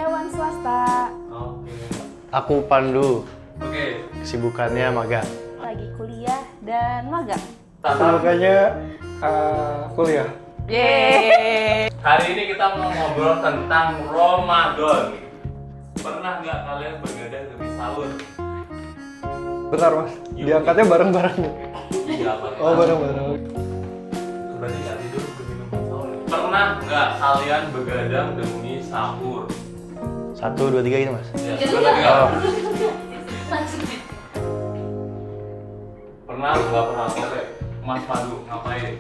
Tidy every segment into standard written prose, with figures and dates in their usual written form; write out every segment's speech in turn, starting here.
karyawan swasta. Oke. Aku Pandu, Oke. kesibukannya magang. Lagi kuliah dan magang. Kesibukannya kuliah. Yeay. Hari ini kita mau ngobrol tentang Ramadan. Pernah nggak kalian begadang demi sahur? Bentar mas, diangkatnya bareng-bareng. Iya, apa? Oh bareng-bareng. Berarti nggak tidur demi nunggu sahur. Pernah nggak kalian begadang demi sahur? 1, 2, 3 gitu mas. Ya, pernah. Oh, Pernah nggak pernah sore? Mas Pandu ngapain?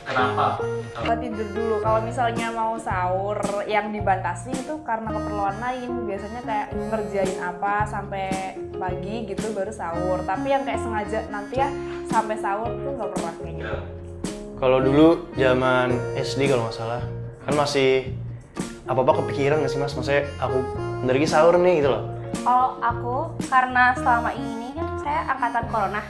Kenapa? Kalau tidur dulu, kalau misalnya mau sahur yang dibatasi itu karena keperluan lain. Biasanya kayak ngerjain apa sampai pagi gitu baru sahur. Tapi yang kayak sengaja nanti ya sampai sahur tuh nggak pernah kayak gitu. Ya. kalau dulu zaman SD kalau nggak salah, kan masih apa-apa kepikiran nggak sih mas? Maksudnya aku bentar lagi sahur nih gitu loh. Kalau aku, karena selama ini kan saya angkatan corona,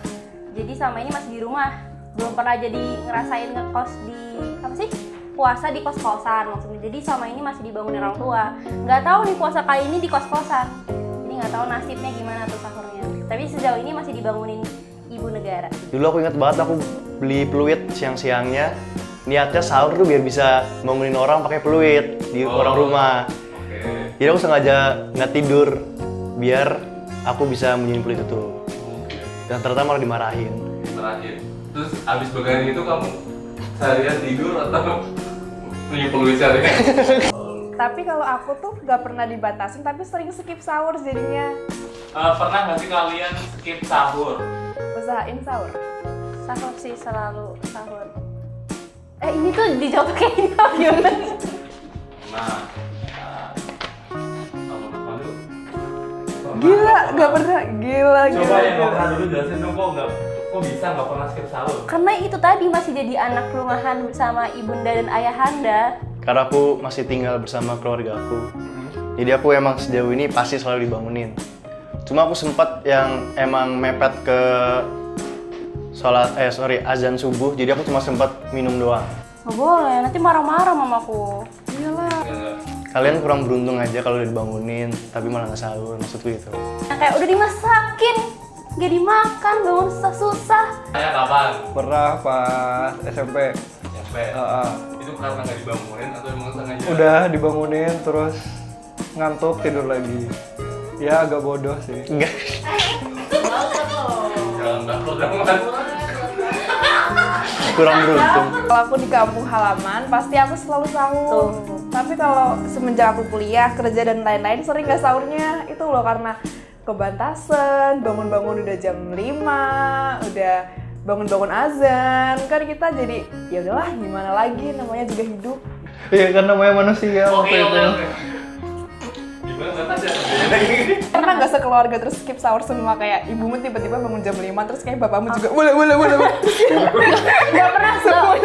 jadi selama ini masih di rumah. Belum pernah jadi ngerasain ngekos di, apa sih? Puasa di kos-kosan maksudnya. Jadi selama ini masih dibangunin orang tua. Nggak tahu nih puasa kali ini di kos-kosan. Jadi nggak tahu nasibnya gimana tuh sahurnya. Tapi sejauh ini masih dibangunin ibu negara. Dulu aku ingat banget aku beli peluit siang-siangnya. Niatnya sahur tuh biar bisa bangunin orang pakai peluit di orang rumah. Oke. Jadi aku sengaja nggak tidur biar aku bisa bunyiin peluit itu. Oke. Dan ternyata malah dimarahin. Terakhir. Terus abis begadang itu kamu seharian tidur atau punya peluit seharian? Tapi kalau aku tuh nggak pernah dibatasin, tapi sering skip sahur jadinya. Pernah nggak sih kalian skip sahur? Usahain sahur. Sahur sih selalu sahur. Ini tuh dijawab kayak gini apa gimana? Nah, kalau Mas Pandu? Gila, nggak pernah. Gila, Coba gila. yang nggak pernah dulu jelasin dong, kok bisa nggak pernah skip sahur? Karena itu tadi masih jadi anak rumahan bersama ibunda dan ayahanda. Karena aku masih tinggal bersama keluarga aku. Jadi aku emang sejauh ini pasti selalu dibangunin. Cuma aku sempat yang emang mepet ke azan subuh. Jadi aku cuma sempat minum doang. Nggak boleh, nanti marah-marah mamaku. Iyalah. Kalian kurang beruntung aja kalau udah dibangunin, tapi malah nggak sahur, maksudku gitu. Nah, kayak udah dimasakin, nggak dimakan, bangun susah-susah. Saya kapan? Pernah pas SMP. SMP. Ah. Itu karena nggak dibangunin atau emang sengaja? Udah dibangunin terus ngantuk tidur lagi. Ya agak bodoh sih. Enggak. Jangan banget. Kurang beruntung. Kalau aku di kampung halaman, pasti aku selalu sahur. Tapi kalau semenjak aku kuliah, kerja dan lain-lain, sering nggak sahurnya. Itu loh karena kebantasan, bangun-bangun udah jam 5, udah bangun-bangun azan. Kan kita jadi, ya udahlah gimana lagi, namanya juga hidup. Iya kan namanya manusia waktu itu. Gimana nggak tahu ya? Pernah nggak sekeluarga terus skip sahur semua, kayak ibumu tiba-tiba bangun jam 5, terus kayak bapakmu juga boleh.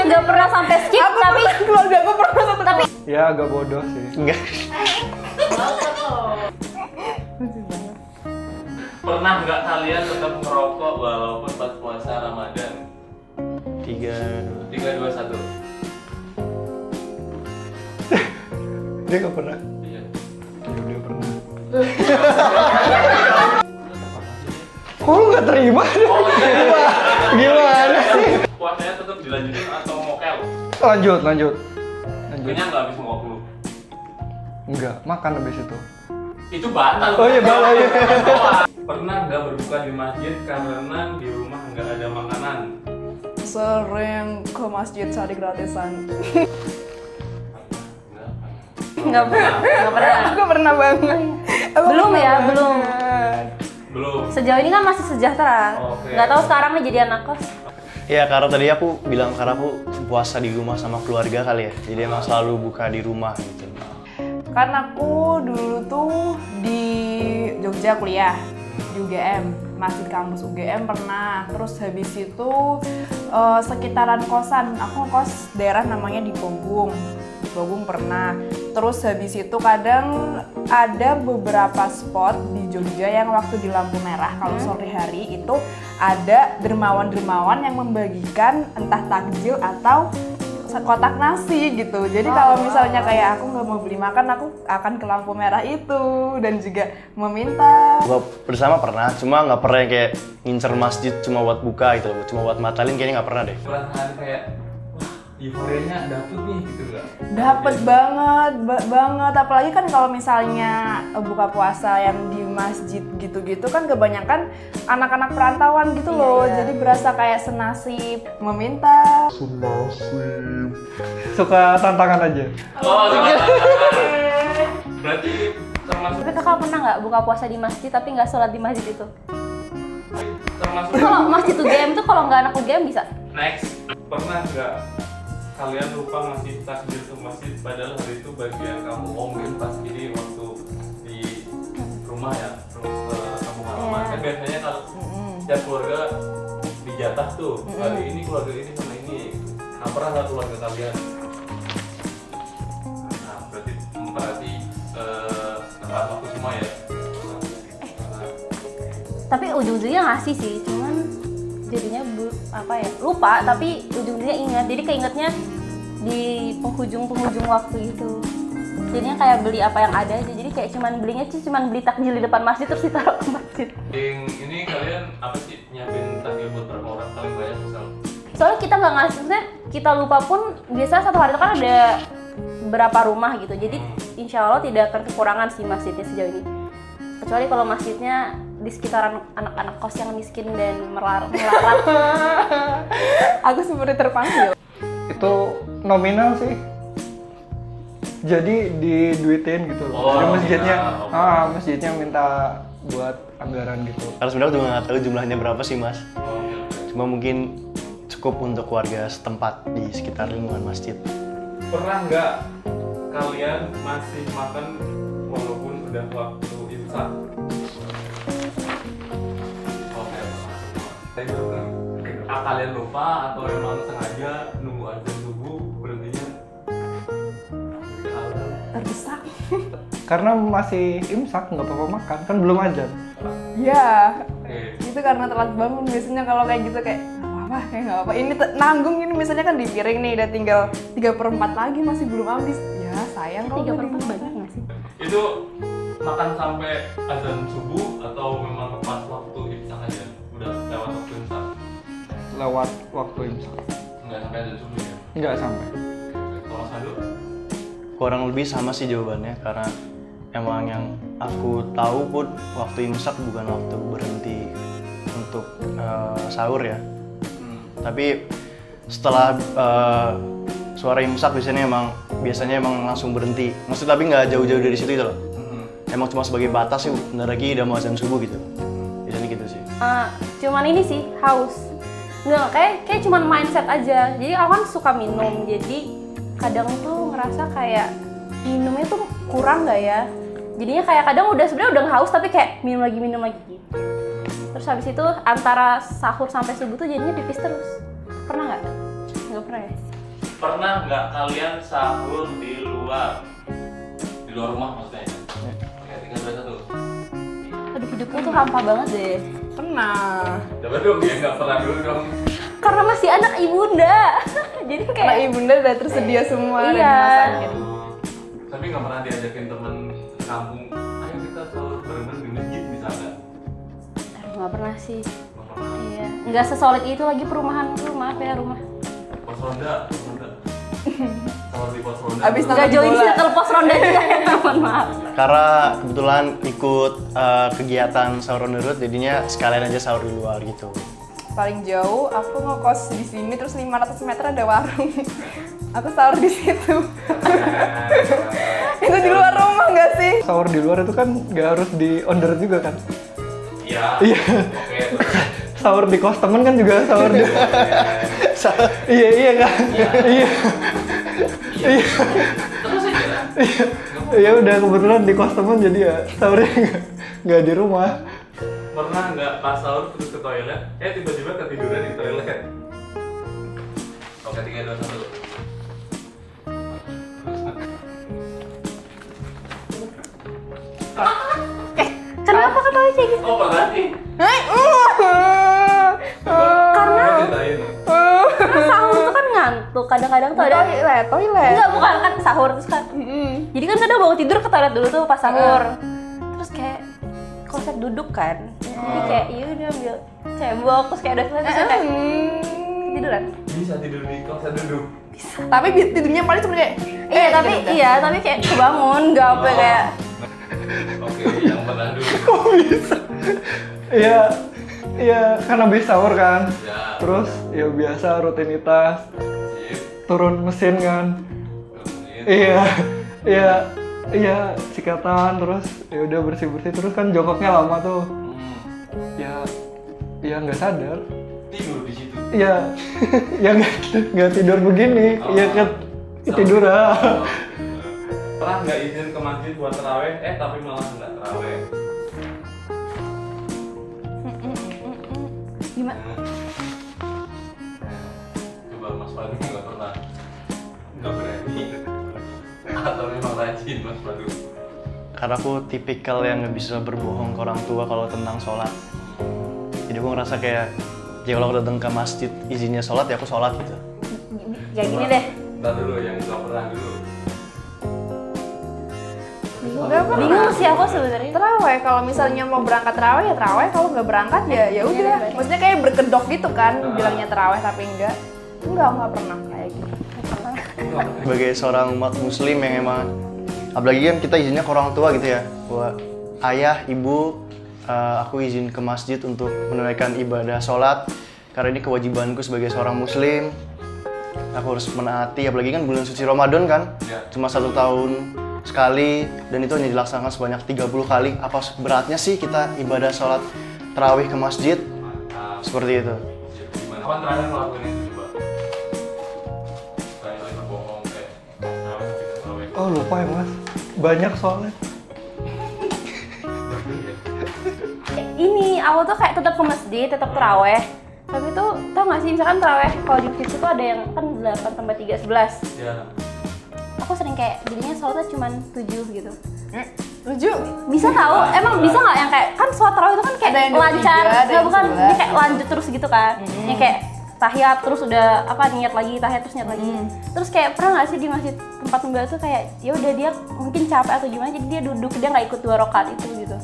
Nggak pernah sampai skip, tapi Keluarga aku pernah satu tapi Ya agak bodoh sih. Enggak. Pernah nggak kalian tetap merokok walaupun pas puasa Ramadan? 3, 3, 2, 1. Dia nggak pernah. Iya. Ya dia pernah. Kok lu nggak terima? Oh iya. Gimana sih? Puasanya tetap dilanjutin atau mokel? Lanjut. Kenyang nggak habis ngokok? Enggak, makan habis itu. Itu batal. Oh iya, batal, iya. Pernah nggak berbuka di masjid karena di rumah nggak ada makanan? sering ke masjid cari gratisan. nggak pernah. Aku pernah banget. Aku Belum pernah ya, banget. belum. Belum. Sejauh ini kan masih sejahtera. Oke. Nggak tahu sekarang nih jadi anak kos. Ya karena tadi aku bilang karena aku puasa di rumah sama keluarga kali ya. Jadi emang selalu buka di rumah gitu. Karena aku dulu tuh di Jogja kuliah di UGM, masjid kampus UGM pernah. Terus habis itu sekitaran kosan, aku ngekos daerah namanya di Pogung pernah. Terus habis itu kadang ada beberapa spot di Jogja yang waktu di lampu merah kalau sore hari itu ada dermawan-dermawan yang membagikan entah takjil atau kotak nasi gitu. Jadi kalau misalnya kayak aku nggak mau beli makan, aku akan ke lampu merah itu dan juga meminta. Buka bersama pernah, cuma nggak pernah yang kayak ngincer masjid cuma buat buka gitu loh, cuma buat matalin kayaknya nggak pernah deh. Perasaan kayak wah euforianya dapet nih gitu nggak? Dapet banget, banget. Apalagi kan kalau misalnya buka puasa yang di masjid gitu-gitu kan kebanyakan anak-anak perantauan gitu loh. Jadi berasa kayak senasib meminta. Suka tantangan aja. Oh, berarti termasuk Tapi kakak pernah nggak buka puasa di masjid tapi nggak sholat di masjid itu? termasuk Kalau masjid UGM tuh kalau nggak anak UGM bisa? next. Pernah nggak kalian lupa ngasih takjil ke masjid padahal hari itu bagian kamu mungkin pas ini waktu di rumah ya, terus kamu halaman kan biasanya kalau setiap keluarga dijatah tuh hari ini keluarga ini sama ini. Nah, pernah nggak keluarga kalian? Nah, berarti tepat waktu semua ya. Tapi ujung-ujungnya ngasih sih, cuman jadinya lupa, tapi ujung-ujungnya ingat. Jadi keingetnya di penghujung waktu itu. Jadinya kayak beli apa yang ada aja. Jadi kayak cuman beli takjil di depan masjid terus ditaruh ke masjid. Ini kalian apa sih nyiapin takjil buat berapa orang paling banyak misal? Soalnya kita nggak ngasih, maksudnya kita lupa pun biasa satu hari itu kan ada berapa rumah gitu. Jadi insya Allah tidak akan kekurangan sih masjidnya sejauh ini. Kecuali kalau masjidnya di sekitaran anak-anak kos yang miskin dan melarat. Aku seperti terpanggil. Itu nominal sih. Jadi diduitin gitu loh. Jadi masjidnya, masjidnya minta buat anggaran gitu. Karena sebenarnya aku juga nggak tahu jumlahnya berapa sih mas. Oke. Cuma mungkin cukup untuk warga setempat di sekitar lingkungan masjid. Pernah nggak kalian masih makan walaupun udah waktu imsak? Oke, pernah. Kalian lupa atau emang sengaja nunggu azan subuh berhentinya? Terdesak. Karena masih imsak nggak apa-apa makan, kan belum ajan. Ya, Oke. itu karena telat bangun. Biasanya kalau kayak gitu kayak nggak apa-apa. Ini nanggung ini misalnya kan di piring nih udah tinggal 3/4 lagi masih belum habis. Ya sayang kalau 3/4 banyak nggak sih? Itu makan sampai azan subuh atau memang pas waktu imsak aja? Udah lewat waktu imsak? Lewat waktu imsak. Nggak sampai azan subuh ya? Nggak sampai. Kalau Sandu? Kurang lebih sama sih jawabannya karena emang yang aku tahu pun waktu imsak bukan waktu berhenti untuk sahur ya. Tapi setelah suara imsak biasanya emang langsung berhenti. Maksudnya tapi nggak jauh-jauh dari situ gitu loh. Emang cuma sebagai batas sih, bentar lagi udah mau azan subuh gitu. Biasanya gitu sih. Cuman ini sih haus. Nggak, kayak cuman mindset aja. Jadi aku kan suka minum, jadi kadang tuh ngerasa kayak minumnya tuh kurang nggak ya. Jadinya kayak kadang sebenarnya udah haus tapi kayak minum lagi gitu. Terus habis itu antara sahur sampai subuh tuh jadinya pipis terus. Pernah nggak? Nggak pernah ya? Pernah nggak kalian sahur di luar rumah maksudnya? Oke, 3, 2, 1. Aduh, hidupku tuh hampa banget deh. Pernah. Coba dong ya, nggak pernah dulu dong. Karena masih anak ibunda. Jadi Karena kayak ibunda udah tersedia semua dan Iya. dimasakin. Tapi nggak pernah diajakin temen kampung, ayo kita sahur bareng-bareng di masjid misalnya? nggak pernah sih. Nggak pernah. Iya. Nggak sesolid itu lagi perumahan rumah, beda rumah. Pos ronda. Sahur di pos ronda. Abis Nggak nonton join bola. circle pos ronda juga. Mohon maaf. Karena kebetulan ikut kegiatan sahur on the road, jadinya sekalian aja sahur di luar gitu. Paling jauh aku ngekos di sini terus 500 meter ada warung. Aku sahur di situ. Itu di luar rumah nggak sih? Sahur di luar itu kan nggak harus di on the road juga kan. Iya. Iya. Oke. Terus. Sahur di kos temen kan juga sahur di. Iya kan. Iya. Terus aja lah. Ya udah kebetulan di kos temen jadi ya sahurnya nggak di rumah. Pernah nggak pas sahur terus ke toilet, tiba-tiba ketiduran di toilet? Oke, 3, 2, 1. Kenapa ketawa kayak gitu? Oh, pernah nih. Karena Ceritain. sahur itu kan ngantuk. Kadang-kadang tuh ada toilet. enggak, bukan kan sahur terus kan. Jadi kan kadang bangun tidur ke toilet dulu tuh pas sahur. Terus kayak konsep duduk kan. Jadi kayak iya udah ambil cebok terus kayak udah selesai terus kayak tiduran. Bisa tidur di kosan duduk. Tapi tidurnya paling cuma kayak Tapi kayak kebangun nggak apa kayak Oke, yang pernah dulu. Iya kan habis sahur kan. Ya. Terus ya biasa rutinitas Sip. turun mesin kan. Kemudian. Iya sikatan terus ya udah bersih-bersih terus kan jongkoknya lama tuh. Ya nggak sadar. Tidur di situ. Iya, ya nggak tidur begini, ya kan ketiduran. Pernah nggak izin ke masjid buat terawih, tapi malah nggak terawih? gimana? Coba Mas Fadu nggak pernah, nggak berani, atau memang rajin Mas Fadu? Karena aku tipikal yang nggak bisa berbohong ke orang tua kalau tentang sholat. Jadi aku ngerasa kayak, ya kalau aku datang ke masjid izinnya sholat ya aku sholat gitu. Kayak gini deh. Ntar dulu yang nggak pernah dulu. Nggak pernah. Bingung sih aku sebenarnya. Terawih, kalau misalnya mau berangkat terawih ya terawih, kalau nggak berangkat ya udah. Maksudnya kayak berkedok gitu kan, bilangnya terawih tapi enggak pernah kayak gitu. Sebagai seorang umat muslim yang emang, apalagi kan kita izinnya ke orang tua gitu ya, buat ayah, ibu, aku izin ke masjid untuk menunaikan ibadah sholat karena ini kewajibanku sebagai seorang muslim. Aku harus menaati, apalagi kan bulan suci Ramadan kan, cuma 1 tahun sekali dan itu hanya dilaksanakan sebanyak 30 kali. Apa beratnya sih kita ibadah sholat tarawih ke masjid? Seperti itu. Gimana? Kapan terakhir ngelakuin itu coba? Kayak lagi bohong kayak terawih. Oh lupa ya mas, banyak soalnya. Ini awal tuh kayak tetap ke masjid, tetap terawih. Tapi tuh tau gak sih misalkan terawih kalau di masjid tuh ada yang kan 8 tambah 3 11. Ya. Aku sering kayak jadinya sholatnya cuma 7 gitu. 7? Bisa tahu? Emang bisa nggak yang kayak kan sholat tarawih itu kan kayak Ada yang 23, lancar, ada nggak yang bukan 11. dia kayak lanjut terus gitu kan? Yang kayak tahiyat terus udah apa niat lagi, tahiyat terus niat lagi. Terus kayak pernah nggak sih di masjid tempat mbak tuh kayak ya udah dia mungkin capek atau gimana jadi dia duduk dia nggak ikut 2 rakaat itu gitu.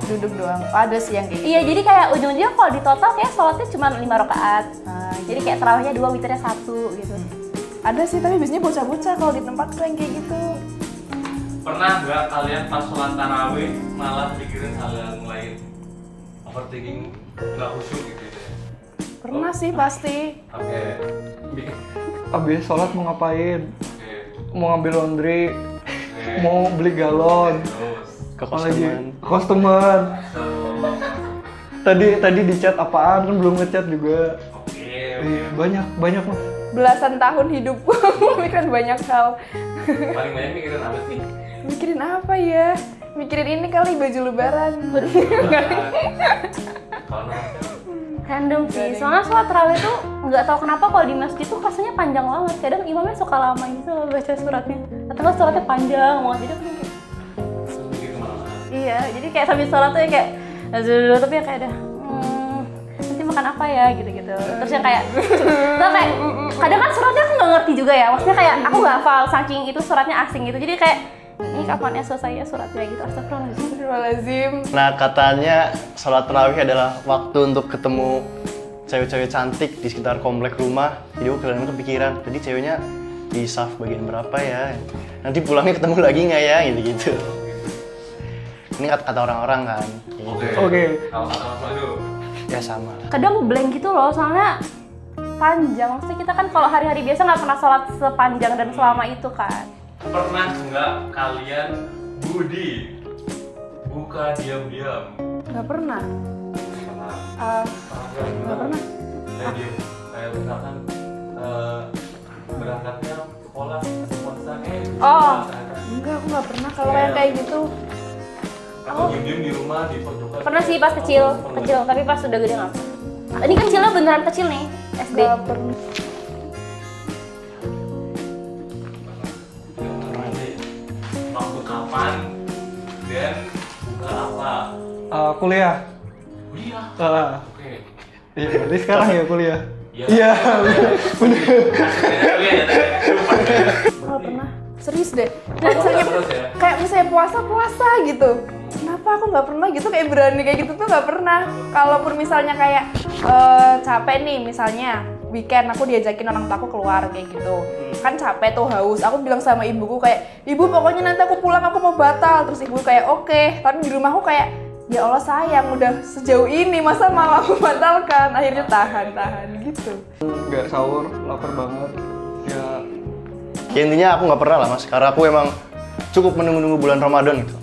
Duduk doang. Ada sih yang kayak gitu. Iya jadi kayak ujung-ujungnya kalau di total kayak sholatnya cuma 5 rakaat. Jadi kayak tarawihnya 2, witirnya 1 gitu. Ada sih, tapi biasanya bocah-bocah kalau di tempat tuh yang kayak gitu. Pernah nggak kalian pas sholat tarawih malah mikirin hal yang lain? Overthinking, nggak khusyuk gitu ya? Pernah sih pasti. Oke. Abis sholat mau ngapain? Oke. Mau ngambil laundry, Oke. mau beli galon, Terus. Ke apalagi kostuman. Tadi di chat apaan kan belum ngechat juga. Oke. Iya, banyak mas. Belasan tahun hidupku mikirin banyak hal. Paling banyak mikirin apa sih? Mikirin apa ya? Mikirin ini kali baju lebaran. Kalau Random sih, soalnya sholat tarawih tuh nggak tahu kenapa kalau di masjid tuh rasanya panjang banget. Kadang imamnya suka lama gitu baca suratnya, atau nggak sholatnya panjang banget. Jadi aku kayak mikir kemana-mana. iya, jadi kayak sambil sholat tuh ya kayak tapi ya kayak ada nanti makan apa ya gitu-gitu. Terus yang kayak kadang kan suratnya aku nggak ngerti juga ya, maksudnya kayak aku nggak hafal saking itu suratnya asing gitu. Jadi kayak ini kapan ya selesai ya suratnya gitu. Astagfirullahaladzim. Nah katanya sholat tarawih adalah waktu untuk ketemu cewek-cewek cantik di sekitar komplek rumah. Jadi aku kadang kepikiran, tadi ceweknya di saf bagian berapa ya? Nanti pulangnya ketemu lagi nggak ya? Gitu-gitu. Ini kata orang-orang kan. Oke. Kalau apa dulu? Ya sama lah. Kadang blank gitu loh, soalnya panjang. Maksudnya kita kan kalau hari-hari biasa nggak pernah sholat sepanjang dan selama itu kan. Pernah nggak kalian Budi buka diam-diam? Nggak pernah. Pernah. Nggak pernah. Kayak diam. Kayak misalkan berangkatnya sekolah puasa Oh. Enggak, aku nggak pernah kalau yang kayak gitu. Atau diem-diem di rumah di pojokan. Pernah sih pas kecil, tapi pas udah gede nggak pernah. Ini kecilnya beneran kecil nih, SD. Nggak pernah. Waktu kapan dan buka apa? Kuliah. Kuliah. Ah, Oke. iya, berarti sekarang ya kuliah. Iya, bener. Kalau pernah serius deh. Kalau misalnya kayak misalnya puasa gitu. Kenapa aku nggak pernah gitu kayak berani kayak gitu tuh nggak pernah. Kalaupun misalnya kayak capek nih misalnya weekend aku diajakin orang tua aku keluar kayak gitu. Kan capek tuh haus. Aku bilang sama ibuku kayak, "Ibu pokoknya nanti aku pulang aku mau batal." Terus ibu kayak, "Oke." Tapi di rumahku kayak, "Ya Allah sayang udah sejauh ini masa mau aku batalkan." Akhirnya tahan gitu. Nggak sahur, lapar banget. Ya, Ya, intinya aku nggak pernah lah mas, karena aku emang cukup menunggu-nunggu bulan Ramadan gitu.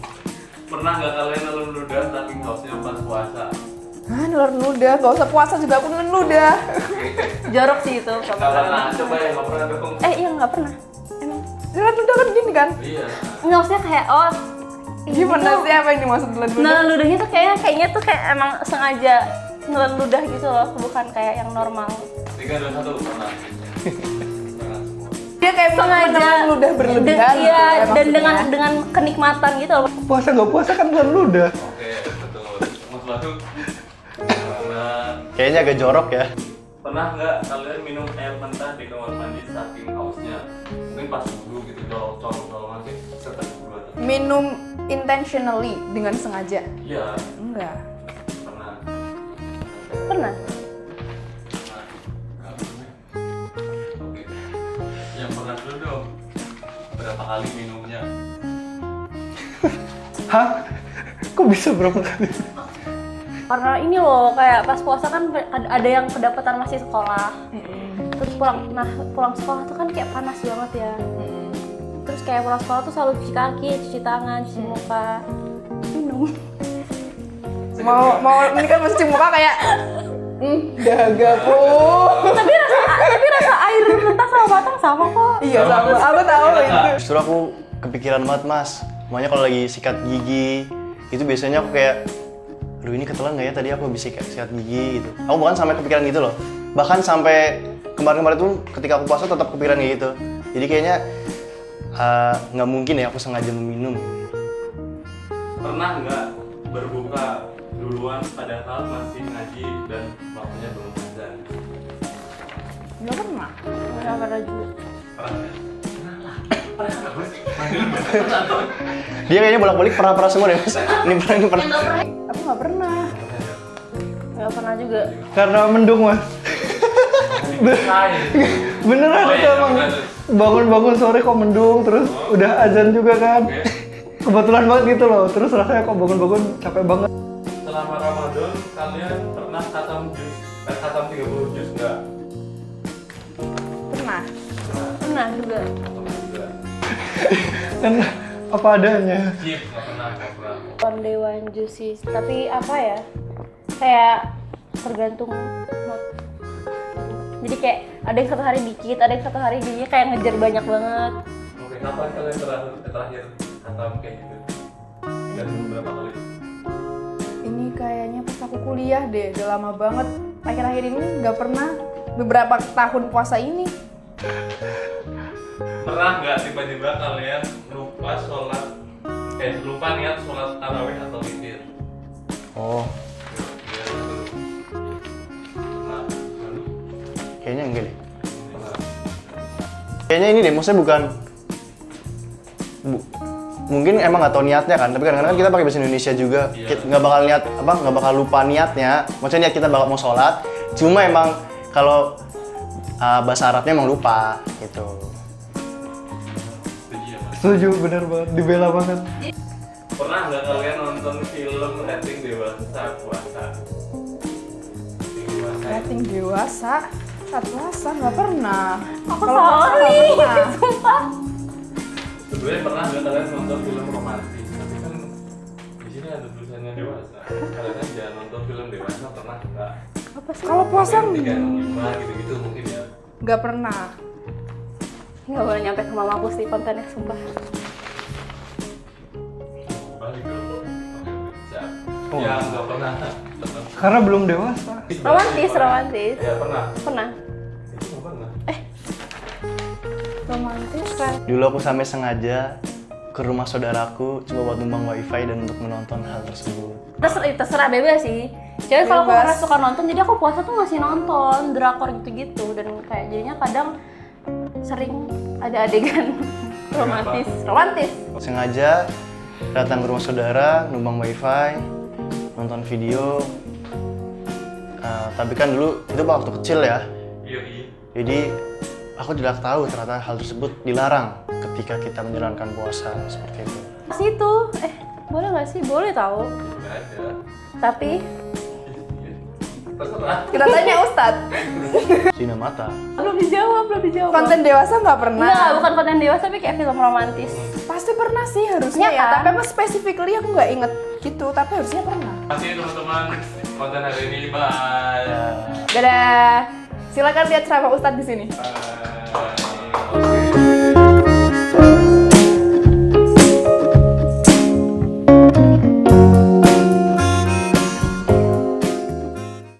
Pernah nggak kalian nelen ludah saking hausnya pas puasa? Ah, nelen ludah, gak usah puasa juga aku nelen ludah. Jorok sih itu. Nggak pernah, coba ya nggak pernah dong. Iya nggak pernah. Emang Nelen ludah kan gini kan? Iya. nggak maksudnya kayak Gimana itu- sih apa yang dimaksud nelen ludah? Nelen ludahnya tuh kayaknya tuh kayak emang sengaja nelen ludah gitu loh, bukan kayak yang normal. 3, 2, 1 pernah. Pernah semua. Dia kayak Sengaja menelan ludah berlebihan. Iya, gitu ya dan maksudnya. dengan kenikmatan gitu loh. puasa nggak puasa kan nelen ludah. Oke, betul. Mas Batu. Pernah. Kayaknya agak jorok ya. Pernah nggak kalian minum air mentah di kamar mandi saking hausnya? Mungkin pas dulu gitu, colong-colongan kayak setek dua tuh. Minum intentionally dengan sengaja. Iya, Enggak. pernah. Pernah. Nggak pernah. Oke. Yang pernah dulu dong. Berapa kali minumnya? Hah? Kok bisa berapa kali? Karena ini loh kayak pas puasa kan ada yang kedapatan masih sekolah. Terus pulang sekolah tuh kan kayak panas banget ya. Terus kayak pulang sekolah tuh selalu cuci kaki, cuci tangan, cuci muka, minum. Mau ini kan mesti muka kayak dahaga po. tapi rasa air mentah sama batang sama kok. Iya sama. Aku tahu itu. Justru aku kepikiran banget mas, makanya kalau lagi sikat gigi itu biasanya aku kayak, aduh ini ketelan nggak ya tadi aku habis sikat gigi gitu. Aku bahkan sampai kepikiran gitu loh, bahkan sampai kemarin-kemarin tuh ketika aku puasa tetap kepikiran kayak gitu. Jadi kayaknya nggak mungkin ya aku sengaja meminum. Pernah nggak berbuka duluan padahal masih ngaji dan waktunya belum azan? Enggak pernah. Nggak pernah juga. Pernah nggak? Pernah nggak bos? Manggil beneran atau? Dia kayaknya bolak-balik pernah semua deh mas. Ini pernah. Aku nggak pernah. Nggak pernah juga. Karena mendung mas. Beneran Oh, itu iya, emang bener. bangun-bangun sore kok mendung, terus udah azan juga kan. Oke. Kebetulan banget gitu loh, terus rasanya kok bangun-bangun capek banget. Selama Ramadan kalian pernah khatam 30 juz nggak? Pernah. Pernah juga. Pernah juga. Kan apa adanya. Jip nggak pernah. One day one juice sih. Tapi apa ya? Kayak tergantung mood. Jadi kayak ada yang satu hari dikit, ada yang satu hari jadinya kayak ngejar banyak banget. Oke, kapan kalian terakhir khatam kayak gitu? Dan berapa kali? Ini kayaknya pas aku kuliah deh, udah lama banget. Akhir-akhir ini nggak pernah. Beberapa tahun puasa ini. Pernah nggak tiba-tiba kalian lupa niat sholat tarawih atau witir? Oh, Iya, betul. Nah, lalu kayaknya enggak deh. pernah. Kayaknya ini deh, maksudnya bukan mungkin emang nggak tahu niatnya kan, tapi kadang-kadang kan kita pakai bahasa Indonesia juga. Iya. Kita nggak bakal nggak bakal lupa niatnya. Maksudnya niat kita bakal mau sholat, cuma emang kalau bahasa Arabnya emang lupa gitu. Setuju ya, Mas? Setuju, bener banget, dibela banget. Pernah nggak kalian nonton film rating dewasa saat puasa? Rating dewasa. Rating dewasa. Saat puasa nggak pernah. Aku Kalau salah puasa nggak nih, pernah. sumpah. Sebenarnya pernah nggak kalian nonton film romantis? Tapi kan di sini ada tulisannya dewasa. Kalian kan jangan nonton film dewasa, pernah nggak? Apa sih? Kalau puasa Mungkin 365 gitu-gitu mungkin ya. nggak pernah. Nggak boleh nyampe ke mamaku sih kontennya, sumpah. Balik dong. Oke, siap. Oh. Ya nggak pernah. Karena belum dewasa. Romantis. Ya pernah. Pernah. Itu nggak pernah. Romantis kan. Dulu aku sampai sengaja ke ke rumah saudaraku coba buat numpang wifi dan untuk menonton hal tersebut. Terserah bebas sih. Jadi kalau aku Bebas. pernah suka nonton, jadi aku puasa tuh masih nonton drakor gitu-gitu dan kayak jadinya kadang sering ada adegan romantis. Sengaja datang ke rumah saudara, numpang wifi, nonton video. Tapi kan dulu itu waktu kecil ya, Iya. jadi aku tidak tahu ternyata hal tersebut dilarang ketika kita menjalankan puasa seperti itu. Situ, boleh nggak sih? Boleh tahu. Udah ada. Tapi Terserah. Kita tanya Ustadz. Zina mata. belum dijawab. Konten dewasa nggak pernah. Enggak, bukan konten dewasa tapi kayak film romantis. Pasti pernah sih harusnya Iya ya. kan? Tapi aku specifically aku nggak inget gitu. Tapi harusnya pernah. Terima kasih teman-teman konten hari ini. Bye. Dadah. Silakan lihat ceramah Ustadz di sini. Bye.